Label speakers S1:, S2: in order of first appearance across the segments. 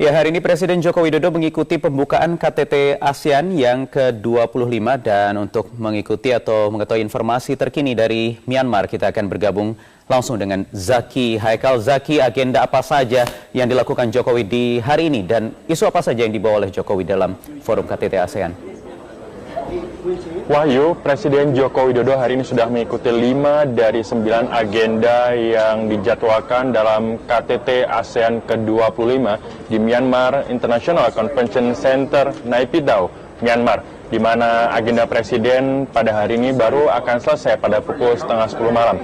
S1: Ya, hari ini Presiden Joko Widodo mengikuti pembukaan KTT ASEAN yang ke-25 dan untuk mengikuti atau mengetahui informasi terkini dari Myanmar, kita akan bergabung langsung dengan Zaki Haikal. Zaki, agenda apa saja yang dilakukan Jokowi di hari ini dan isu apa saja yang dibawa oleh Jokowi dalam forum KTT ASEAN?
S2: Wahyu, Presiden Joko Widodo hari ini sudah mengikuti 5 dari 9 agenda yang dijadwalkan dalam KTT ASEAN ke-25 di Myanmar International Convention Center, Naypyidaw, Myanmar, di mana agenda Presiden pada hari ini baru akan selesai pada pukul setengah 10 malam.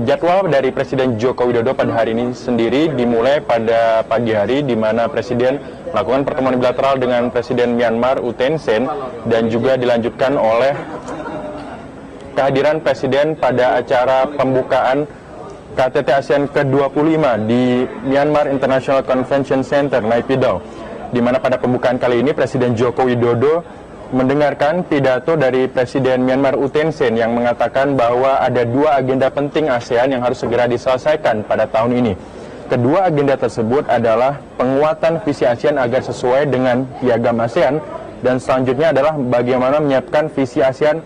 S2: Jadwal dari Presiden Joko Widodo pada hari ini sendiri dimulai pada pagi hari, di mana Presiden melakukan pertemuan bilateral dengan Presiden Myanmar U Thein Sein dan juga dilanjutkan oleh kehadiran Presiden pada acara pembukaan KTT ASEAN ke-25 di Myanmar International Convention Center, Naypyidaw, di mana pada pembukaan kali ini Presiden Joko Widodo mendengarkan pidato dari Presiden Myanmar U Thein Sein yang mengatakan bahwa ada 2 agenda penting ASEAN yang harus segera diselesaikan pada tahun ini. Kedua agenda tersebut adalah penguatan visi ASEAN agar sesuai dengan piagam ASEAN, dan selanjutnya adalah bagaimana menyiapkan visi ASEAN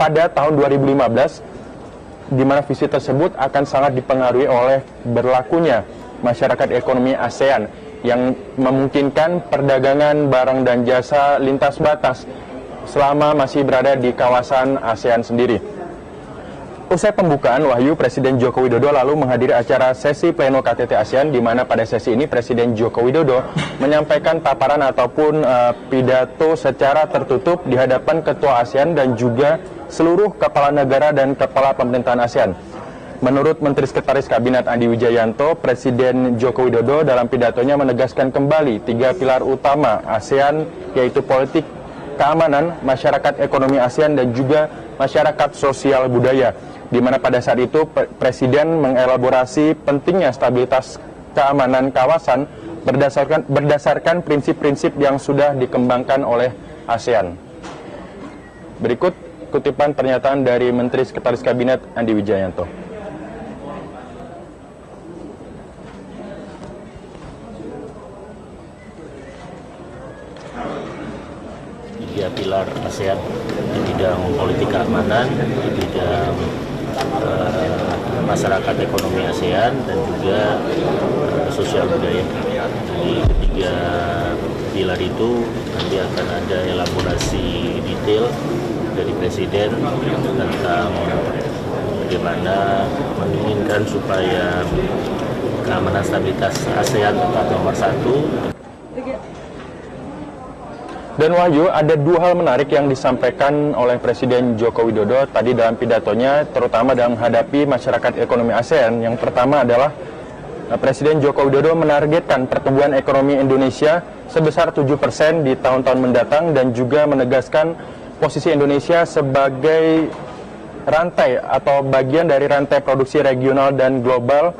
S2: pada tahun 2015, di mana visi tersebut akan sangat dipengaruhi oleh berlakunya masyarakat ekonomi ASEAN yang memungkinkan perdagangan barang dan jasa lintas batas selama masih berada di kawasan ASEAN sendiri. Usai pembukaan, Wahyu, Presiden Joko Widodo lalu menghadiri acara sesi pleno KTT ASEAN, di mana pada sesi ini Presiden Joko Widodo menyampaikan paparan ataupun pidato secara tertutup di hadapan Ketua ASEAN dan juga seluruh kepala negara dan kepala pemerintahan ASEAN. Menurut Menteri Sekretaris Kabinet Andi Wijayanto, Presiden Joko Widodo dalam pidatonya menegaskan kembali 3 pilar utama ASEAN, yaitu politik, keamanan, masyarakat ekonomi ASEAN, dan juga masyarakat sosial budaya, di mana pada saat itu Presiden mengelaborasi pentingnya stabilitas keamanan kawasan berdasarkan prinsip-prinsip yang sudah dikembangkan oleh ASEAN. Berikut kutipan pernyataan dari Menteri Sekretaris Kabinet Andi Wijayanto.
S3: Tiga pilar ASEAN di bidang politik keamanan, di bidang masyarakat ekonomi ASEAN, dan juga sosial budaya. Jadi ketiga pilar itu nanti akan ada elaborasi detail dari Presiden tentang bagaimana menginginkan supaya keamanan stabilitas ASEAN tetap nomor 1.
S2: Dan Wahyu, ada 2 hal menarik yang disampaikan oleh Presiden Joko Widodo tadi dalam pidatonya, terutama dalam menghadapi masyarakat ekonomi ASEAN. Yang pertama adalah Presiden Joko Widodo menargetkan pertumbuhan ekonomi Indonesia sebesar 7% di tahun-tahun mendatang, dan juga menegaskan posisi Indonesia sebagai rantai atau bagian dari rantai produksi regional dan global,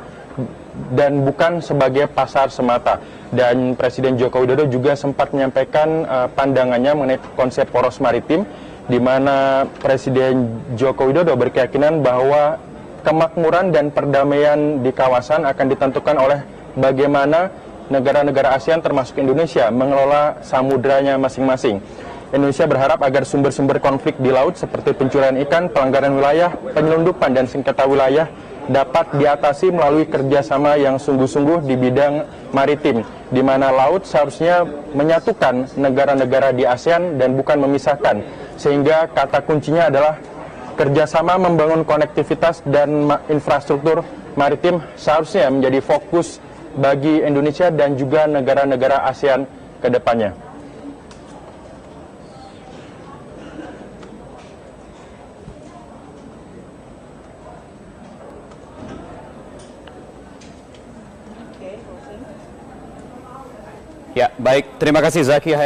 S2: dan bukan sebagai pasar semata. Dan Presiden Joko Widodo juga sempat menyampaikan pandangannya mengenai konsep poros maritim, di mana Presiden Joko Widodo berkeyakinan bahwa kemakmuran dan perdamaian di kawasan akan ditentukan oleh bagaimana negara-negara ASEAN termasuk Indonesia mengelola samudranya masing-masing. Indonesia berharap agar sumber-sumber konflik di laut seperti pencurian ikan, pelanggaran wilayah, penyelundupan, dan sengketa wilayah dapat diatasi melalui kerjasama yang sungguh-sungguh di bidang maritim, di mana laut seharusnya menyatukan negara-negara di ASEAN dan bukan memisahkan, sehingga kata kuncinya adalah kerjasama membangun konektivitas dan infrastruktur maritim seharusnya menjadi fokus bagi Indonesia dan juga negara-negara ASEAN ke depannya.
S1: Ya, baik. Terima kasih Zaki.